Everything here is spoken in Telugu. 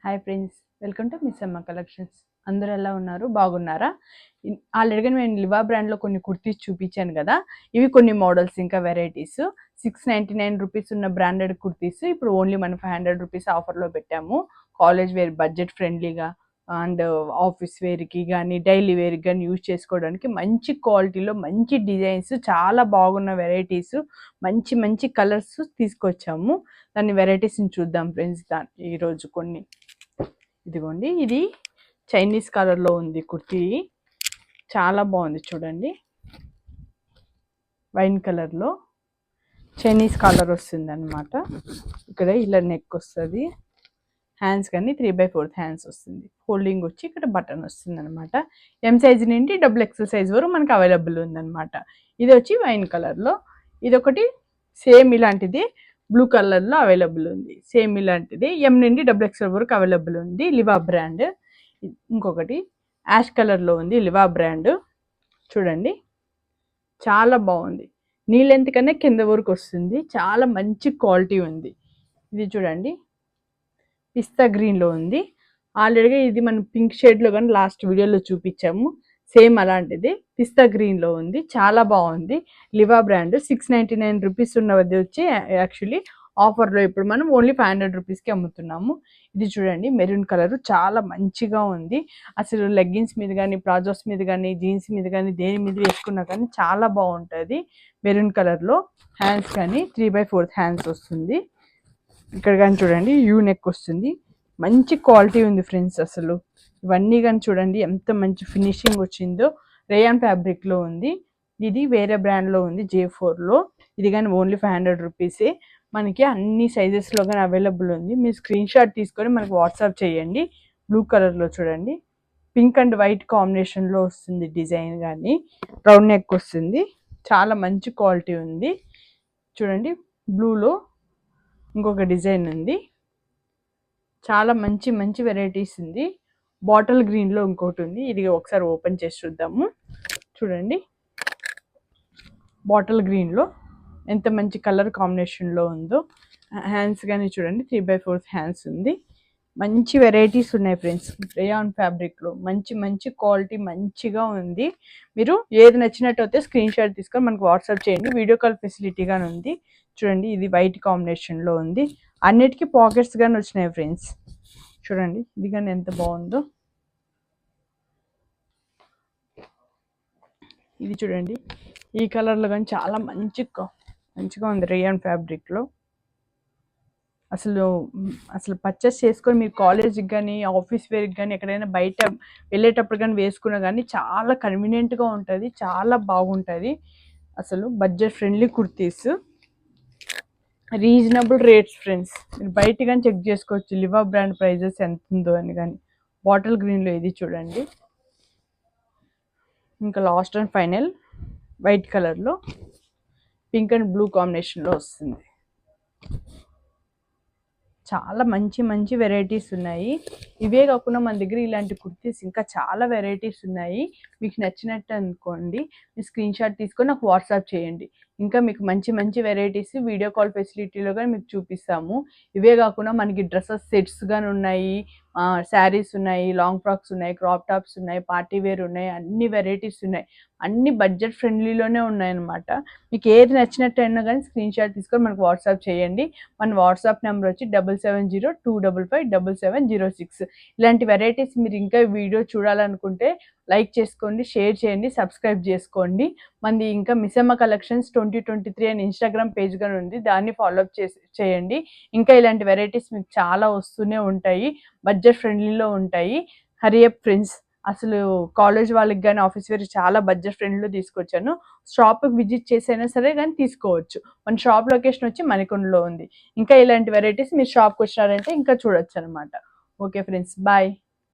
Hi friends, welcome to miss అమ్మ కలెక్షన్స్. అందరూ ఎలా ఉన్నారు? బాగున్నారా? ఆల్రెడీగా నేను లివా బ్రాండ్లో కొన్ని కుర్తీస్ చూపించాను కదా. ఇవి కొన్ని మోడల్స్, ఇంకా వెరైటీస్. 699 రూపీస్ ఉన్న బ్రాండెడ్ కుర్తీస్ ఇప్పుడు ఓన్లీ మనం 500 రూపీస్ ఆఫర్లో పెట్టాము. కాలేజ్ వేర్, బడ్జెట్ ఫ్రెండ్లీగా అండ్ ఆఫీస్ వేర్కి కానీ డైలీ వేర్కి కానీ యూజ్ చేసుకోవడానికి మంచి క్వాలిటీలో మంచి డిజైన్స్, చాలా బాగున్న వెరైటీస్, మంచి మంచి కలర్స్ తీసుకొచ్చాము. దాని వెరైటీస్ని చూద్దాం ఫ్రెండ్స్. ఈరోజు కొన్ని ఇదిగోండి, ఇది చైనీస్ కలర్లో ఉంది కుర్తీ. చాలా బాగుంది చూడండి. వైన్ కలర్లో చైనీస్ కలర్ వస్తుంది అనమాట. ఇక్కడ ఇలా నెక్ వస్తుంది, హ్యాండ్స్ కానీ 3/4 హ్యాండ్స్ వస్తుంది. ఫోల్డింగ్ వచ్చి ఇక్కడ బటన్ వస్తుంది అనమాట. ఎం సైజ్ నుండి XXL సైజ్ వరకు మనకు అవైలబుల్ ఉందన్నమాట. ఇది వచ్చి వైన్ కలర్లో. ఇదొకటి సేమ్ ఇలాంటిది బ్లూ కలర్లో అవైలబుల్ ఉంది. సేమ్ ఇలాంటిది ఎం నుండి XXL వరకు అవైలబుల్ ఉంది, లివా బ్రాండ్. ఇంకొకటి యాష్ కలర్లో ఉంది, లివా బ్రాండ్. చూడండి, చాలా బాగుంది. నీ లెంత్ కన్నా కింద వరకు వస్తుంది, చాలా మంచి క్వాలిటీ ఉంది. ఇది చూడండి, పిస్తా గ్రీన్లో ఉంది. ఆల్రెడీగా ఇది మనం పింక్ షేడ్లో కానీ లాస్ట్ వీడియోలో చూపించాము. సేమ్ అలాంటిది పిస్తా గ్రీన్లో ఉంది, చాలా బాగుంది. లివా బ్రాండ్ 699 రూపీస్ ఉన్నది వచ్చి యాక్చువల్లీ ఆఫర్లో ఇప్పుడు మనం ఓన్లీ 500 రూపీస్కి అమ్ముతున్నాము. ఇది చూడండి, మెరూన్ కలర్ చాలా మంచిగా ఉంది. అసలు లెగ్గిన్స్ మీద కానీ, ప్లాజోస్ మీద కానీ, జీన్స్ మీద కానీ, దేని మీద వేసుకున్నా కానీ చాలా బాగుంటుంది. మెరూన్ కలర్లో హ్యాండ్స్ కానీ 3/4 హ్యాండ్స్ వస్తుంది. ఇక్కడ కానీ చూడండి, యూ నెక్ వస్తుంది. మంచి క్వాలిటీ ఉంది ఫ్రెండ్స్. అసలు ఇవన్నీ కానీ చూడండి ఎంత మంచి ఫినిషింగ్ వచ్చిందో. రేయాన్ ఫ్యాబ్రిక్లో ఉంది. ఇది వేరే బ్రాండ్లో ఉంది, J4లో. ఇది కానీ ఓన్లీ 500 రూపీసే. మనకి అన్ని సైజెస్లో కానీ అవైలబుల్ ఉంది. మీరు స్క్రీన్ షాట్ తీసుకొని మనకు వాట్సాప్ చేయండి. బ్లూ కలర్లో చూడండి, పింక్ అండ్ వైట్ కాంబినేషన్లో వస్తుంది డిజైన్. కానీ రౌండ్ నెక్ వస్తుంది, చాలా మంచి క్వాలిటీ ఉంది. చూడండి, బ్లూలో ఇంకొక డిజైన్ ఉంది, చాలా మంచి మంచి వెరైటీస్ ఉంది. బాటిల్ గ్రీన్లో ఇంకోటి ఉంది, ఇది ఒకసారి ఓపెన్ చేసి చూద్దాము. చూడండి, బాటిల్ గ్రీన్లో ఎంత మంచి కలర్ కాంబినేషన్లో ఉందో. హ్యాండ్స్ కానీ చూడండి, 3/4 హ్యాండ్స్ ఉంది. మంచి వెరైటీస్ ఉన్నాయి ఫ్రెండ్స్. రేయాన్ ఫ్యాబ్రిక్లో మంచి మంచి క్వాలిటీ మంచిగా ఉంది. మీరు ఏది నచ్చినట్టు అయితే స్క్రీన్ షాట్ తీసుకొని మనకు వాట్సాప్ చేయండి. వీడియో కాల్ ఫెసిలిటీగానే ఉంది. చూడండి, ఇది వైట్ కాంబినేషన్లో ఉంది. అన్నిటికీ పాకెట్స్ కానీ వచ్చినాయి ఫ్రెండ్స్. చూడండి, ఇది కానీ ఎంత బాగుందో. ఇది చూడండి, ఈ కలర్లో కానీ చాలా మంచిగా ఉంది రేయాన్ ఫ్యాబ్రిక్లో. అసలు పర్చేస్ చేసుకొని మీరు కాలేజ్కి కానీ, ఆఫీస్ వేర్కి కానీ, ఎక్కడైనా బయట వెళ్ళేటప్పుడు కానీ వేసుకున్నా కానీ చాలా కన్వీనియంట్గా ఉంటుంది, చాలా బాగుంటుంది. అసలు budget friendly kurtis, reasonable rates friends. మీరు బయట కానీ చెక్ చేసుకోవచ్చు లివా బ్రాండ్ ప్రైజెస్ ఎంత ఉందో అని. కానీ బాటిల్ గ్రీన్లో ఇది చూడండి. ఇంకా లాస్ట్ అండ్ ఫైనల్ వైట్ కలర్లో పింక్ అండ్ బ్లూ కాంబినేషన్లో వస్తుంది. చాలా మంచి మంచి వెరైటీస్ ఉన్నాయి. ఇవే కాకుండా మన దగ్గర ఇలాంటి కుర్తీస్ ఇంకా చాలా వెరైటీస్ ఉన్నాయి. మీకు నచ్చినట్టు అనుకోండి, మీ స్క్రీన్ షాట్ తీసుకొని నాకు వాట్సాప్ చేయండి. ఇంకా మీకు మంచి మంచి వెరైటీస్ వీడియో కాల్ ఫెసిలిటీలో కానీ మీకు చూపిస్తాము. ఇవే కాకుండా మనకి డ్రెస్సెస్ సెట్స్ కానీ ఉన్నాయి, శారీస్ ఉన్నాయి, లాంగ్ ఫ్రాక్స్ ఉన్నాయి, క్రాప్ టాప్స్ ఉన్నాయి, పార్టీ వేర్ ఉన్నాయి, అన్ని వెరైటీస్ ఉన్నాయి. అన్ని బడ్జెట్ ఫ్రెండ్లీలోనే ఉన్నాయన్నమాట. మీకు ఏది నచ్చినట్టు అయినా కానీ స్క్రీన్ షాట్ తీసుకొని మనకు వాట్సాప్ చేయండి. మన వాట్సాప్ నెంబర్ వచ్చి 7702557706. ఇలాంటి వెరైటీస్ మీరు ఇంకా వీడియో చూడాలనుకుంటే లైక్ చేసుకోండి, షేర్ చేయండి, సబ్స్క్రైబ్ చేసుకోండి. మనది ఇంకా మిస్సమ్మ కలెక్షన్స్ 2023 అని ఇన్స్టాగ్రామ్ పేజ్గా ఉంది, దాన్ని ఫాలోఅప్ చేయండి. ఇంకా ఇలాంటి వెరైటీస్ మీకు చాలా వస్తూనే ఉంటాయి, బడ్జెట్ ఫ్రెండ్లీలో ఉంటాయి. Hurry up friends. అసలు కాలేజ్ వాళ్ళకి కానీ, ఆఫీస్ వేర్ చాలా బడ్జెట్ ఫ్రెండ్లీలో తీసుకొచ్చాను. షాప్కి విజిట్ చేసైనా సరే కానీ తీసుకోవచ్చు. మన షాప్ లొకేషన్ వచ్చి మణికొండలో ఉంది. ఇంకా ఇలాంటి వెరైటీస్ మీరు షాప్కి వచ్చినారంటే ఇంకా చూడొచ్చు అనమాట. Okay friends, bye.